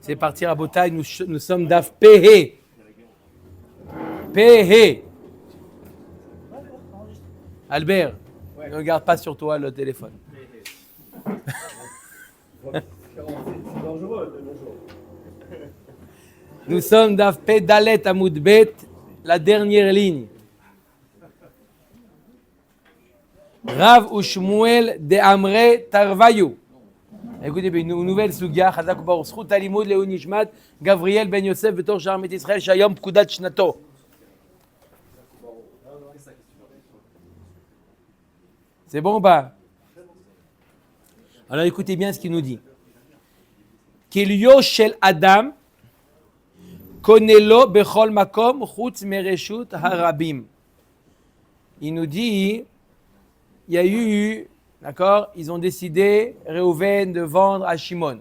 C'est parti à Botaï, nous sommes d'Af Pehe. Pehe. Albert, ne regarde pas sur toi le téléphone. Nous sommes d'Af Pe Dalet Amud Bet, la dernière ligne. Rav Ushmuel de Amre Tarvayu. Écoutez, une nouvelle sugia, Chazak Baruch Zchut Alimud Lehu Nishmat, Gabriel Ben Yosef Betor Sharmet Israël, Shayom Pkudat Shnato. C'est bon ou pas? Alors écoutez bien ce qu'il nous dit. Kelio Shel Adam, Konelo Bechol Makom, Chutz Mereshut Harabim. Il nous dit, il y a eu, d'accord, ils ont décidé, Réhouven, de vendre à Shimon.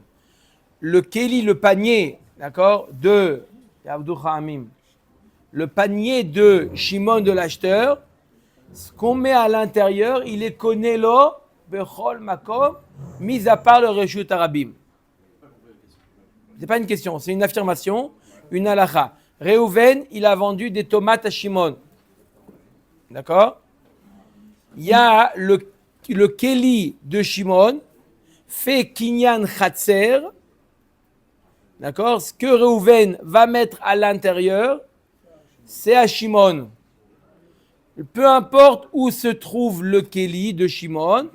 Le Kéli, le panier, d'accord, le panier de Shimon de l'acheteur, ce qu'on met à l'intérieur, il est Konelo Bechol Makom, mis à part le Reshut Harabim. Ce n'est pas une question, c'est une affirmation, une halakha. Réhouven, il a vendu des tomates à Shimon. D'accord? Il y a le Kéli de Shimon, fait Kinyan Chatser. D'accord? Ce que Réhouven va mettre à l'intérieur, c'est à Shimon. Peu importe où se trouve le Kéli de Shimon.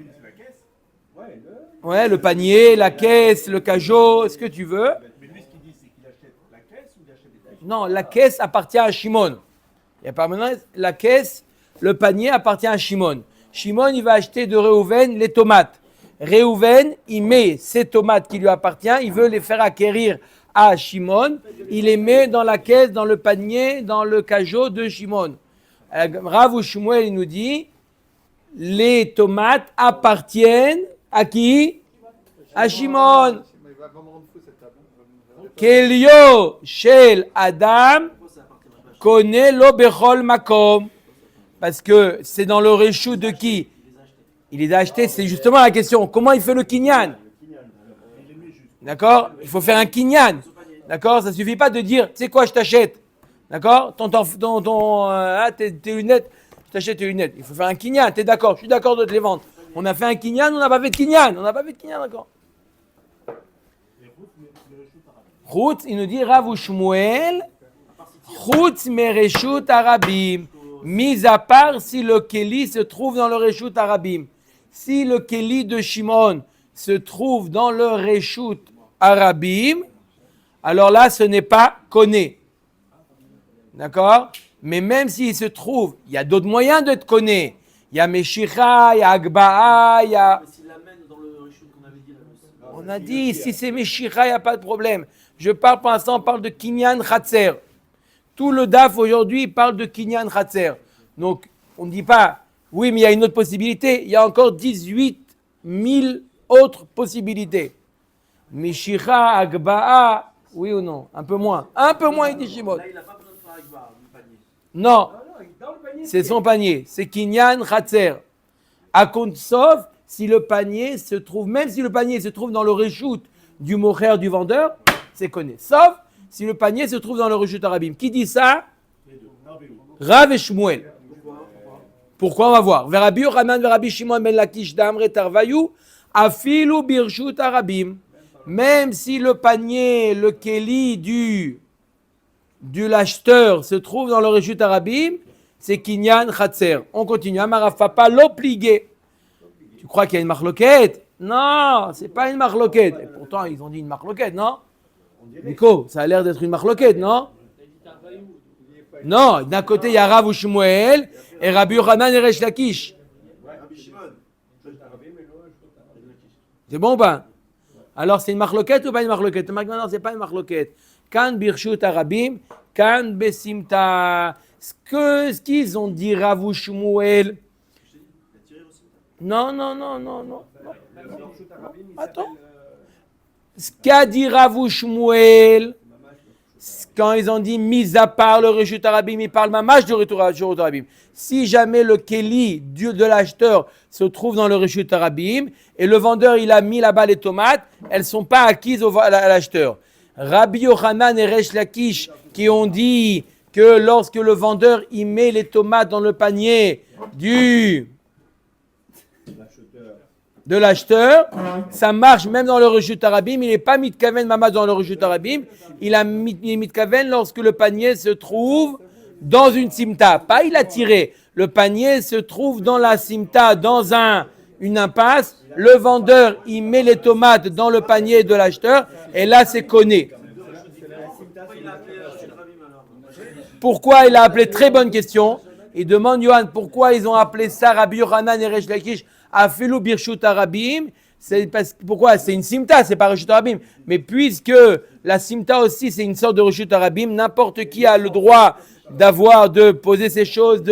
Ouais, le panier, la caisse, le cajot, ce que tu veux. Mais lui, ce qu'il dit, c'est qu'il achète la caisse ou il achète des caisses? Non, la caisse appartient à Shimon. Il y a pas maintenant la caisse, le panier appartient à Shimon. Shimon, il va acheter de Réhouven les tomates. Réhouven, il met ces tomates qui lui appartiennent, il veut les faire acquérir à Shimon. Il les met dans la caisse, dans le panier, dans le cajot de Shimon. Rav Ushmuel, il nous dit, les tomates appartiennent à qui? À Shimon. Kelio Shel Adam connaît lo bechol makom. Parce que c'est dans le réchou de qui? Il les a achetés, c'est justement la question. Comment il fait le kinyan? D'accord? Il faut faire un kinyan. D'accord? Ça ne suffit pas de dire, tu sais quoi, je t'achète. D'accord? Tes lunettes, je t'achète tes lunettes. Il faut faire un kinyan, tu es d'accord? Je suis d'accord de te les vendre. On a fait un kinyan, on n'a pas fait de kinyan. On n'a pas fait de kinyan, d'accord? Chutz, il nous dit Rav Ushmuel, Chutz mereshut Harabim. Mis à part si le Kéli se trouve dans le Reshut Harabim. Si le Kéli de Shimon se trouve dans le Reshut Harabim, alors là, ce n'est pas Koné. D'accord? Mais même s'il se trouve, il y a d'autres moyens de te Koné. Il y a Meshicha, il y a Agba'a, il y a... On a dit, si c'est Meshicha, il n'y a pas de problème. Je parle pour l'instant, on parle de Kinyan Khatser. Tout le DAF aujourd'hui parle de Kinyan Khatser. Donc, on ne dit pas, oui, mais il y a une autre possibilité. Il y a encore 18 000 autres possibilités. Meshicha, Agba'a, oui ou non? Un peu moins. Un peu moins, il dit Shimon. Là, il n'a pas besoin de faire Agba'a, le panier. Non, c'est son panier. C'est Kinyan Khatser. À compte sauf si le panier se trouve, même si le panier se trouve dans le reshoot du mocher du vendeur, c'est connu. Sauf si le panier se trouve dans le reshoot Harabim. Qui dit ça? Rav et Shmuel. Pourquoi? On va voir. Verabi Yochanan, Verabi Shimon ben Lakish d'Amre Tarvayu, afilu birshut Harabim. Même si le panier, le Kéli du l'acheteur se trouve dans le reshoot Harabim, c'est Kinyan Khatser. On continue. Amarav Papa l'obligé. Tu crois qu'il y a une marloquette? Non, c'est pas une marloquette. Et pourtant, ils ont dit une marloquette, non? Nico, ça a l'air d'être une marloquette, non? Non, d'un côté, il y a Rav Ushmuel et Rabbi Yochanan et Resh Lakish. C'est bon ou pas? Alors, c'est une marloquette ou pas une marloquette? Non, c'est pas une marloquette. Kan birshut Harabim, kan besimta. Ce qu'ils ont dit Rav Ushmuel. Non. Attends. Ce qu'a dit Rav Ushmuel, Quand ils ont dit mis à part le Reshut Arabim, ils parlent mamash du Reshut Arabim. Si jamais le Keli de l'acheteur se trouve dans le Reshut Arabim et le vendeur il a mis là-bas les tomates, elles ne sont pas acquises à l'acheteur. Rabbi Yochanan et Resh Lakish qui ont dit que lorsque le vendeur il met les tomates dans le panier de l'acheteur, ça marche même dans le Reshut Arabim. Il n'est pas mitkaven mamas dans le Reshut Arabim. Il est mitkaven lorsque le panier se trouve dans une simta. Pas il a tiré. Le panier se trouve dans la simta, dans une impasse. Le vendeur, il met les tomates dans le panier de l'acheteur. Et là, c'est conné. Pourquoi il a appelé? Très bonne question. Il demande, Yohan, pourquoi ils ont appelé ça Rabbi Yochanan et Resh Lakish Afilu Birshut Arabim? Pourquoi? C'est une simta, c'est pas Reshut Arabim. Mais puisque la simta aussi, c'est une sorte de Reshut Arabim, n'importe qui a le droit de poser ces choses,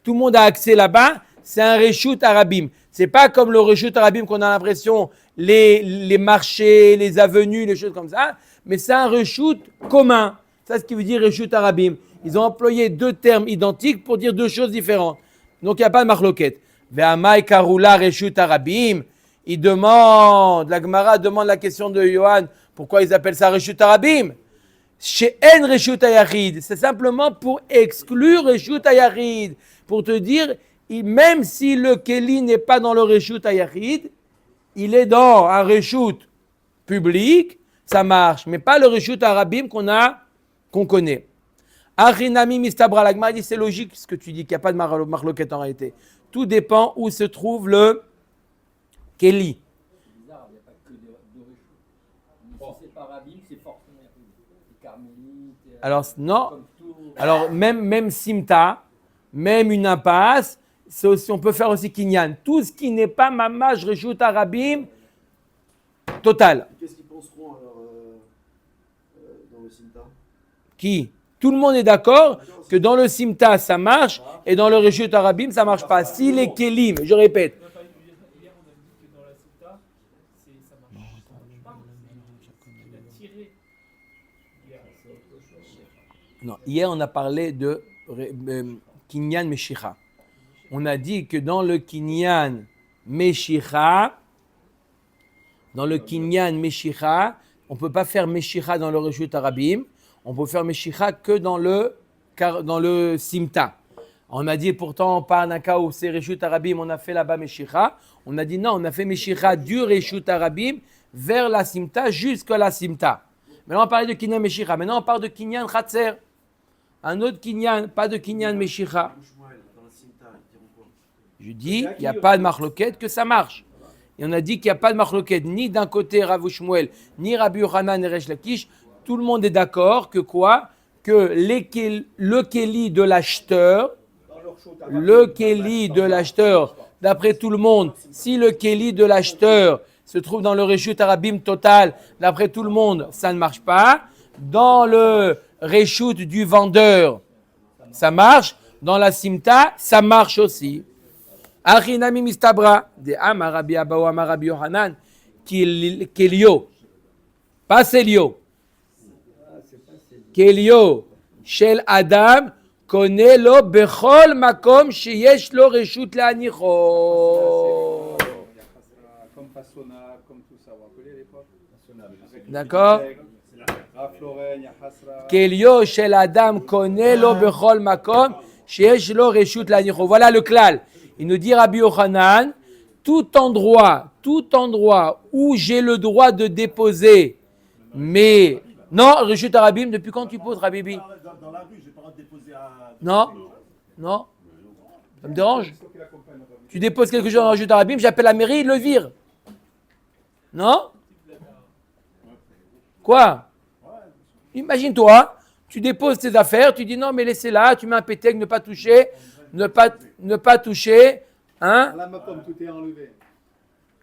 tout le monde a accès là-bas, c'est un Reshut Arabim. C'est pas comme le Reshut Arabim qu'on a l'impression, les marchés, les avenues, les choses comme ça, mais c'est un Reshut commun. C'est ce qui veut dire Reshut Arabim. Ils ont employé deux termes identiques pour dire deux choses différentes. Donc il n'y a pas de marloquette. Ve'amai karula Reshut Arabim. Il demande, la Gemara demande la question de Yohan, pourquoi ils appellent ça Reshut Arabim? She'en Reshut Hayachid. C'est simplement pour exclure Reshut Hayachid. Pour te dire, même si le Keli n'est pas dans le Reshut Hayachid, il est dans un Reshut public, ça marche. Mais pas le Reshut Arabim qu'on connaît. Achinami mistabra, la Gemara dit c'est logique ce que tu dis, qu'il n'y a pas de marloquette en réalité. Tout dépend où se trouve le Keli. C'est bizarre, il n'y a pas que deux Reshut. Si c'est pas Rabim, c'est forcément les carmélites. Alors, non. Alors, même Simta, même une impasse, c'est aussi, on peut faire aussi Kinyan. Tout ce qui n'est pas Mamash Reshut Arabim, total. Qu'est-ce qu'ils penseront alors dans le Simta? Qui? Tout le monde est d'accord que dans le Simta, ça marche, et dans le Reshut Arabim, ça ne marche pas. Si les Kelim, je répète. Hier, on a dit que dans la Sota, ça marche pas. Il a tiré. Non, hier, on a parlé de Kinyan Meshicha. On a dit que dans le Kinyan Meshicha, on ne peut pas faire Meshicha dans le Reshut Arabim. On peut faire Meshicha que dans le Simta. On a dit pourtant, on parle d'un cas où c'est Reshut Arabim, on a fait là-bas Meshicha. On a dit non, on a fait Meshicha du Reshut Arabim vers la Simta jusqu'à la Simta. Maintenant, on parlait de Kinyan Meshicha. Maintenant, on parle de Kinyan Khatser. Un autre Kinyan, pas de Kinyan Meshicha. Je dis, il n'y a pas de marloquette que ça marche. Et on a dit qu'il n'y a pas de marloquette ni d'un côté Rav Shmuel, ni Rabbi Yochanan et Resh Lakish. Tout le monde est d'accord que quoi? Que le Keli de l'acheteur, d'après tout le monde, si le Keli de l'acheteur se trouve dans le Reshut Arabim total, d'après tout le monde, ça ne marche pas. Dans le Reshut du vendeur, ça marche. Dans la Simta, ça marche aussi. Achinami mistabra, de Amar Rabbi Abba ou Amar Rabbi Yohanan, Kelio, pas Selio. Kelio, Shel Adam, connaît lo bechol makom sheyesh lo reshut la'anicho. Comme Fassona, comme tout ça, vous rappelez l'époque? D'accord? Rafloren, Yahasra. Kelio, Shel Adam, connaît lo bechol makom sheyesh lo reshut la'anicho. Voilà le klal. Il nous dit Rabbi Yochanan, tout endroit où j'ai le droit de déposer mes... Non, Reshut Arabim, depuis quand tu poses, Rabibi? Dans la rue, j'ai pas le droit de déposer à. Non, ça me dérange. Tu déposes quelque chose dans Reshut Arabim, j'appelle la mairie, ils le virent. Non? Quoi? Imagine-toi, tu déposes tes affaires, tu dis non, mais laissez là, tu mets un pétec, ne pas toucher, ne pas toucher, hein? Là, ma pomme, tout est enlevé.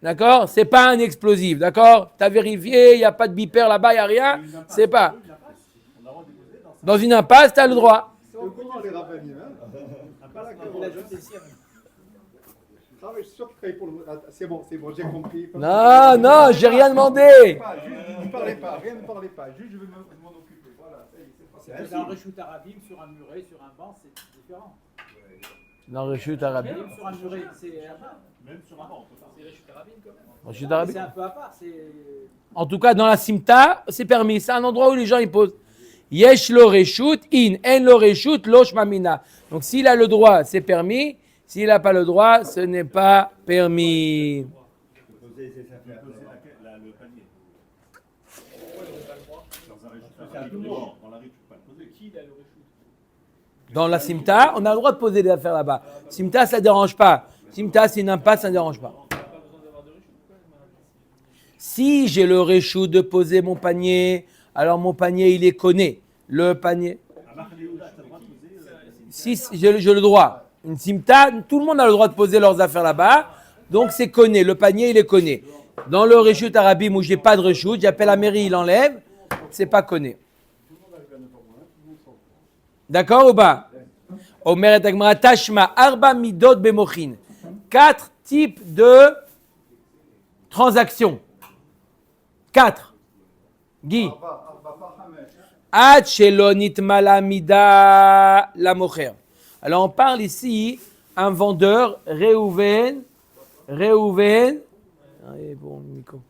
D'accord? C'est pas un explosif, d'accord? Tu as vérifié, il n'y a pas de beeper là-bas, il n'y a rien. C'est pas. Dans une impasse, tu as le droit. C'est au courant, les rabbinim, hein? Ah, mais je suis sûr qu'il travaille pour le. C'est bon, j'ai compris. Non, j'ai rien demandé. Ne parlez pas, rien ne parlez pas. Juste, je vais m'en occuper. Voilà, ça y est. Dans le Reshut Arabim, sur un muret, sur un banc, c'est différent. Dans le Reshut Arabim. Même sur un muret, c'est Même sur un banc, on peut faire. C'est Reshut Arabim quand même. Reshut Arabim. c'est un peu à part. C'est... En tout cas, dans la Simta, c'est permis. C'est un endroit où les gens ils posent. Yesh lo reshut, in, en lo reshut, lo shmamina. Donc s'il a le droit, c'est permis. S'il n'a pas le droit, ce n'est pas permis. Poser, c'est ça fait le panier. Pourquoi il n'a pas le droit? Dans un réchauffement, dans la rue, tu peux pas le poser. Qui il a le Reshut? Dans la Simta, on a le droit de poser des affaires là-bas. Simta, ça ne dérange pas. Simta, c'est une impasse, ça ne dérange pas. On n'a pas besoin d'avoir de Reshut. Pourquoi il m'a- Si j'ai le réchou de poser mon panier, alors mon panier, il est conné. Le panier. À Marléoula, tu as le droit de poser. Si j'ai le droit. Une Simta, tout le monde a le droit de poser leurs affaires là-bas. Donc c'est conné. Le panier, il est conné. Dans le Reshut Arabim où j'ai pas de Reshut, j'appelle la mairie, il enlève. C'est pas conné. D'accord ou pas? Omer et Agmara Tashma Arba Midot Bemochin. 4 types de transactions. 4. Guy. Ad shelo nitmala mida la mocher. Alors on parle ici un vendeur, Réhouven. Allez, bon, Miko.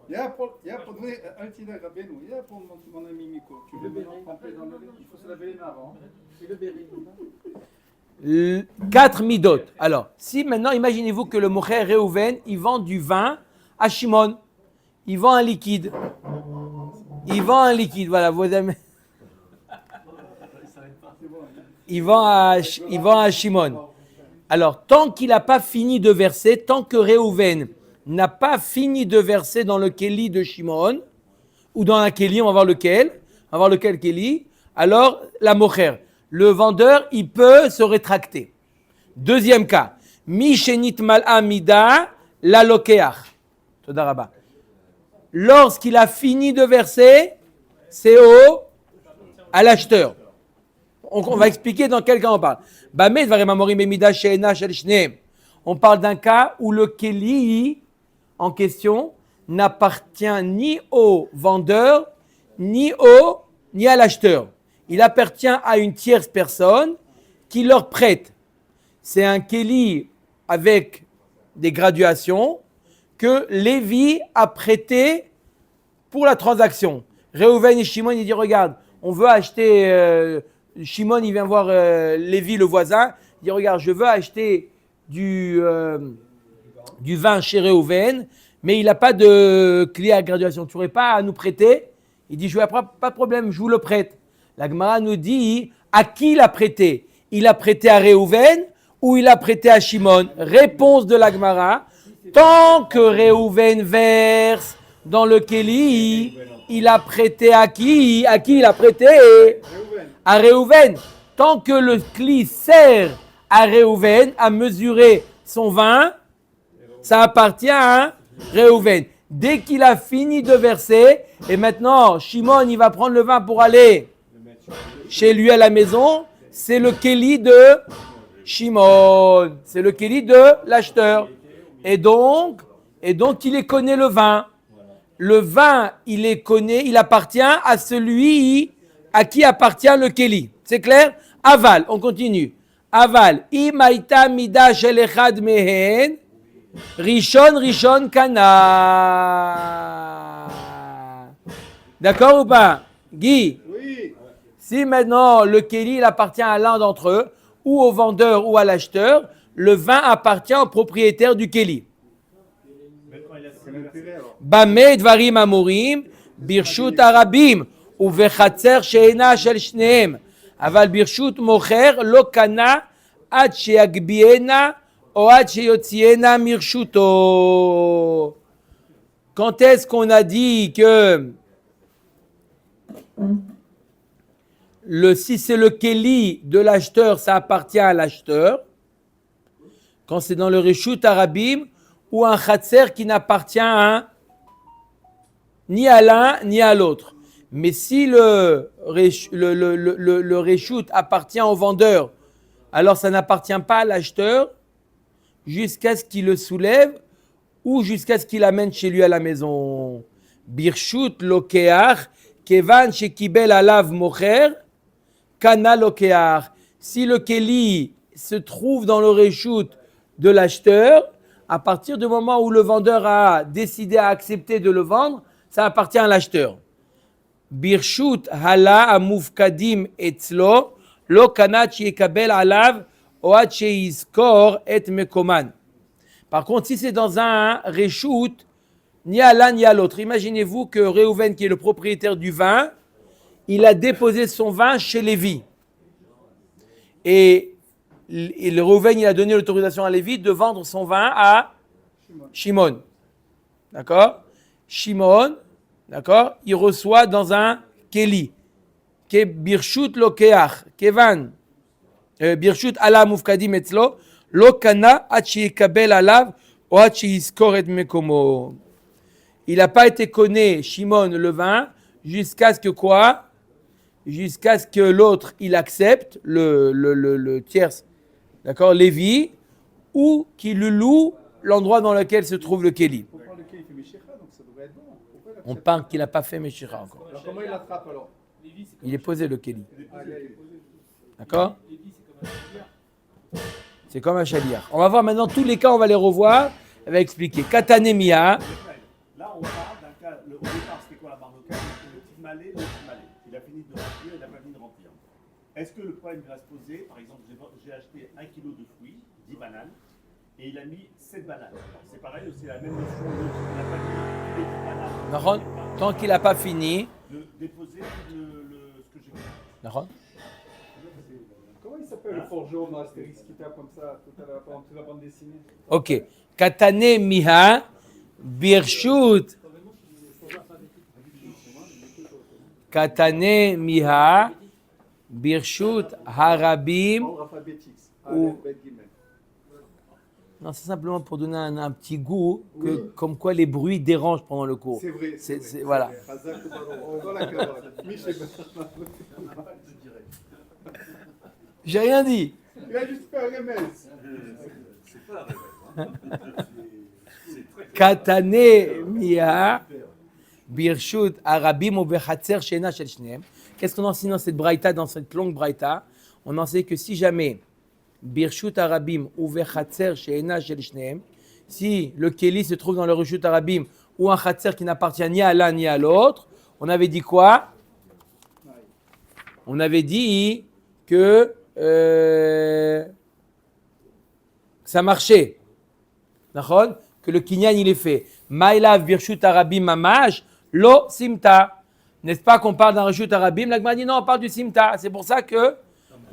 Il y a pour donner un petit Rabbeinu, il y a pour mon ami Miko. Tu veux maintenant tremper dans le lait? Il faut se laver les mains avant. C'est le béri. 4 midot. Alors, si maintenant, imaginez-vous que le mocher Réhouven, il vend du vin à Shimon. Il vend un liquide. Voilà, vous aimez. Il vend à Shimon. Alors, tant qu'il n'a pas fini de verser, tant que Réhouven n'a pas fini de verser dans le Kéli de Shimon, ou dans un Kéli, on va voir lequel, Kéli, alors la mocher, le vendeur, il peut se rétracter. Deuxième cas, Mishenit mal'a mida la lokeach. Toda rabba. Lorsqu'il a fini de verser, c'est à l'acheteur. On va expliquer dans quel cas on parle. On parle d'un cas où le Kéli en question n'appartient ni au vendeur, ni à l'acheteur. Il appartient à une tierce personne qui leur prête. C'est un Kéli avec des graduations que Lévi a prêté pour la transaction. Réhouven et Shimon, il dit, regarde, on veut acheter... Shimon, il vient voir Lévi, le voisin. Il dit, regarde, je veux acheter du vin chez Réhouven, mais il n'a pas de clé à graduation. Tu n'aurais pas à nous prêter? Il dit, je n'ai pas de problème, je vous le prête. La Gemara nous dit, à qui il a prêté? Il a prêté à Réhouven ou il a prêté à Shimon? Réponse de la Gemara, tant que Réhouven verse dans le Kéli, il a prêté à qui? À qui il a prêté? À Réhouven. Tant que le Kli sert à Réhouven à mesurer son vin, ça appartient à Réhouven. Dès qu'il a fini de verser, et maintenant Shimon il va prendre le vin pour aller chez lui à la maison, c'est le Kéli de Shimon, c'est le Kéli de l'acheteur. Et donc il connaît le vin. Le vin, il est connaît, il appartient à celui à qui appartient le Kéli. C'est clair? Aval, on continue. Aval, imaita mida shel echad mehen, rishon kana. D'accord ou pas? Guy? Oui. Si maintenant le Kéli il appartient à l'un d'entre eux, ou au vendeur ou à l'acheteur, le vin appartient au propriétaire du Kéli. C'est l'intérêt alors. Bamei dvarim amurim, birshut arabim, ובחצר שאינה של שניהם, אבל ברשות מוכר לא קנה עד שיגביהנה או עד שיוציאנה מרשותו. Quand est-ce qu'on a dit que si c'est le Kéli de l'acheteur, ça appartient à l'acheteur? Quand c'est dans le Reshut Arabim ou un Khatser qui n'appartient ni à l'un ni à l'autre. Mais si le Reshut appartient au vendeur, alors ça n'appartient pas à l'acheteur jusqu'à ce qu'il le soulève ou jusqu'à ce qu'il l'amène chez lui à la maison. Birshut lokeach Kevan shekibel alav mocher, kana lokeach. Si le keli se trouve dans le reshoot de l'acheteur, à partir du moment où le vendeur a décidé à accepter de le vendre, ça appartient à l'acheteur. Birshut hala amufkadim etzlo, lo kana shekabel alav oat sheizkor et mekoman. Par contre, si c'est dans un reshoot, ni à l'un ni à l'autre. Imaginez-vous que Réhouven, qui est le propriétaire du vin, il a déposé son vin chez Lévi. Et le Réhouven, il a donné l'autorisation à Lévi de vendre son vin à Shimon. D'accord? Shimon, d'accord? Il reçoit dans un keli. Ke birshut lokeach, kevan. Birshut ala mufkadim etzlo, lo kana at sheyekabel alav ou at sheyiskor et mekomo. Il n'a pas été connu, Shimon, le vin, jusqu'à ce que quoi? Jusqu'à ce que l'autre, il accepte, le tierce, d'accord, Lévi, ou qu'il lui loue l'endroit dans lequel se trouve le Kéli. Pourquoi le Kéli fait Meshicha, donc ça devrait être bon. Pourquoi il On accepte parle qu'il n'a pas fait Meshicha encore. Alors comment il l'attrape alors? Lévi, c'est Il est posé le Kéli, Ah, il est posé. d'accord? Lévi, c'est comme un chaliard. C'est comme un chaliard. On va voir maintenant tous les cas, on va les revoir. Elle va expliquer. Katanemia, Là, on parle d'un cas, au départ, c'était quoi la marloquette? Le petit malais, le petit malais. Il a fini de remplir, il n'a pas fini de remplir. Est-ce que le problème va se poser? Par exemple, j'ai acheté 1 kilo de fruits, 10 bananes, et il a mis 7 bananes. Alors, c'est pareil, c'est la même notion. Il n'a pas mis les 10 bananes. Nahon, tant qu'il n'a pas fini. De déposer ce que j'ai fait. Nahon. Comment il s'appelle le forgeron dans Astérix qui tape comme ça tout à l'heure pendant toute la bande dessinée? Ok. Katanemiha, Birshut. Katanemiha, Birshut, Harabim. Ordre alphabétique. Ou- Aleph, Bet, Gimel. Non, c'est simplement pour donner un petit goût, que, comme quoi les bruits dérangent pendant le cours. C'est vrai. C'est- voilà. Hazak, Baron. Dans la camarade. Michel. J'ai rien dit. Il a juste fait un remède. Katane Mia, Birshut, Arabim, ou Bechatzer, Shena, Shel Shneem. Qu'est-ce qu'on enseigne dans cette braïta, dans cette longue braïta? On enseigne que si jamais Birshut Arabim ou Bechatzer, Shena, Shel Shneem, si le Kéli se trouve dans le Reshut Arabim ou un Chatzer qui n'appartient ni à l'un ni à l'autre, on avait dit quoi? On avait dit que ça marchait. D'accord? Que le kinyan il est fait. Maïlav birshut arabim mamash lo simta. N'est-ce pas qu'on parle d'un reshut arabim? La Gemara dit non, on parle du simta. C'est pour ça que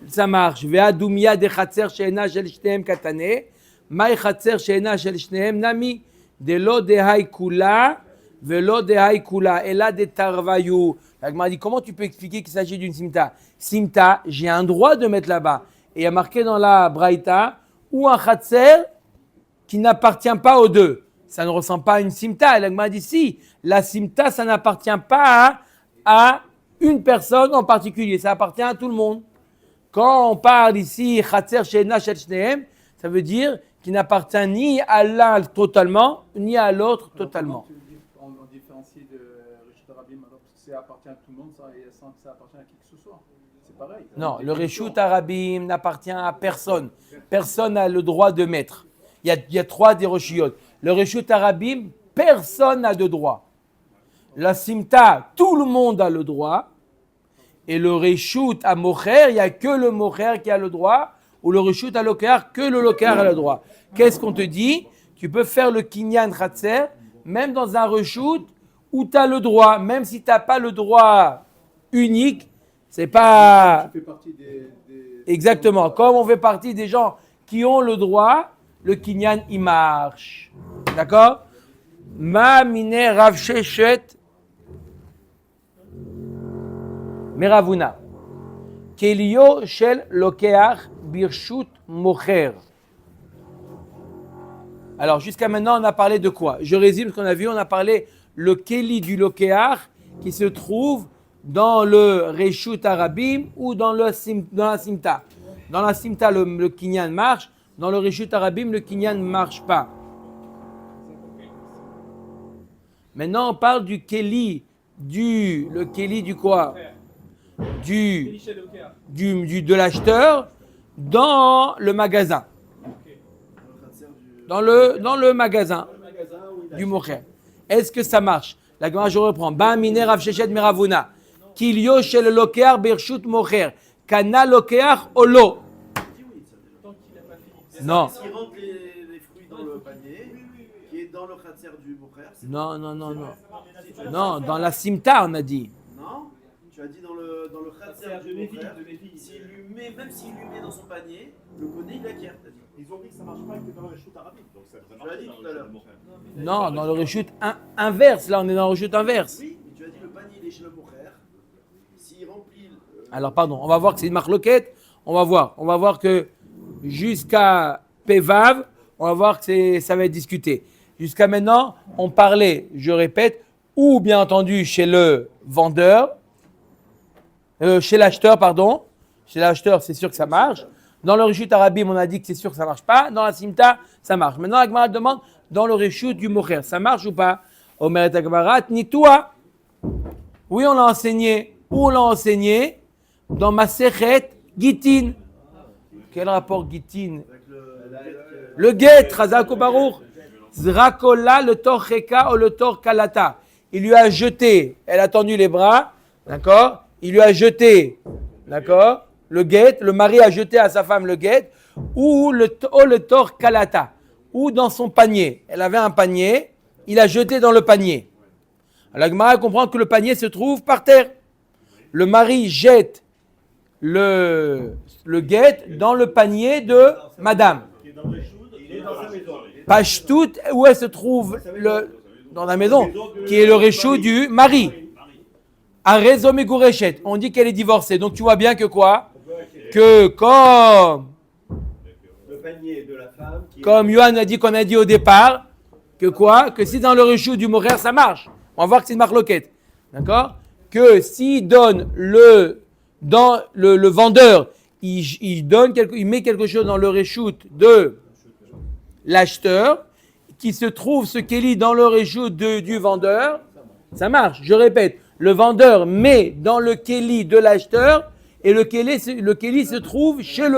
ça marche. Vea dumia de chatzer sheena shel shneem katane. Maï chatzer sheena shel shneem nami. De lo de haïkula velo de haïkula. Et là de tarvayu. La Gemara dit comment tu peux expliquer qu'il s'agit d'une simta? Simta, j'ai un droit de mettre là-bas. Et il y a marqué dans la braïta ou un chatzer qui n'appartient pas aux deux. Ça ne ressemble pas à une simta. Elle m'a dit si, la simta, ça n'appartient pas à une personne en particulier, ça appartient à tout le monde. Quand on parle ici, Chatzer Sheena Shel Shneem, ça veut dire qu'il n'appartient ni à l'un totalement, ni à l'autre totalement. On différencie de Reshut Arabim alors que ça appartient à tout le monde sans que ça appartienne à qui que ce soit. C'est pareil. Non, le Reshut Arabim n'appartient à personne. Personne n'a le droit de mettre. Il y a 3 des Roshiyot. Le Reshut Arabim, personne n'a de droit. La Simta, tout le monde a le droit. Et le Reshut à Mocher, il n'y a que le Mocher qui a le droit. Ou le Reshut à Loker, que le Loker a le droit. Qu'est-ce qu'on te dit? Tu peux faire le Kinyan Khatser, même dans un Reshut où tu as le droit. Même si tu n'as pas le droit unique, c'est pas... Tu fais partie des... Exactement. Comme on fait partie des gens qui ont le droit, le kinyan, il marche. D'accord? Ma mine rav sheshet meravuna. Kelio shel lokeach birshut mocher. Alors, jusqu'à maintenant, on a parlé de quoi? Je résume ce qu'on a vu. On a parlé le keli du lokeach qui se trouve dans le reshut arabim ou dans la simta. Dans la simta, le kinyan marche. Dans le reshut arabim, le kinyan ne marche pas. Maintenant, on parle du keli le kéli du quoi? Du, Michel Oker. de l'acheteur dans le magasin. Dans le magasin du mocher. Est-ce que ça marche? La Gemara, je reprends. Ba mine Rav Sheshet miravuna. Kilio shel lokeach birshut mocher. Kana lokeach olo. Non. S'il rentre les fruits dans le panier, qui est dans le khatser du Moukher, c'est Non. Non, dans la simta, on a dit. non. Tu as dit dans le khatser du Moukher, même s'il lui met dans son panier, le connaît, il acquiert. t'as dit. Ils ont dit que ça ne marche pas que dans le shoot arabique. Donc ça Tu l'as dit tout à l'heure. Non, dans le rechute inverse. Là, on est dans le rechute inverse. Oui, mais tu as dit le panier, il est chez le Moukher. S'il remplit. Alors, pardon, on va voir que c'est une marloquette. On va voir que jusqu'à Pevav, on va voir que ça va être discuté. Jusqu'à maintenant, on parlait, je répète, ou bien entendu chez le vendeur, chez l'acheteur, pardon. Chez l'acheteur, c'est sûr que ça marche. Dans le rechute arabim, on a dit que c'est sûr que ça ne marche pas. Dans la simta, ça marche. Maintenant, la Gemara demande, dans le rechute du mocher, ça marche ou pas? Omeret Gemara, ni toi. Oui, on l'a enseigné. Où on l'a enseigné? Dans Masechet Gitin. Quel rapport Gitin? Le get, Razak Baruch. Zrakola, le tor Cheka ou le tor Kalata. Il lui a jeté, elle a tendu les bras, d'accord? Il lui a jeté, d'accord? Le get, le mari a jeté à sa femme le get, ou le tor Kalata, ou dans son panier. Elle avait un panier, il a jeté dans le panier. Alors, la Gemara comprend que le panier se trouve par terre. Le mari jette le get dans le panier de madame. Qui est dans le shoot, il est dans sa maison. Pashtout, où elle se trouve dans la maison, qui est le réchaud du mari. Un réseau Megourechet. On dit qu'elle est divorcée. Donc tu vois bien que quoi? Que comme Le panier de la femme qui Comme Yohan a dit qu'on a dit au départ, que quoi? Que si dans le réchaud du Morer ça marche. On va voir que c'est une marloquette. D'accord? Que s'il donne le vendeur, il met quelque chose dans le réchaud de l'acheteur, qui se trouve ce kéli dans le réchaud du vendeur, ça marche. Je répète, le vendeur met dans le kéli de l'acheteur et le kéli se trouve chez le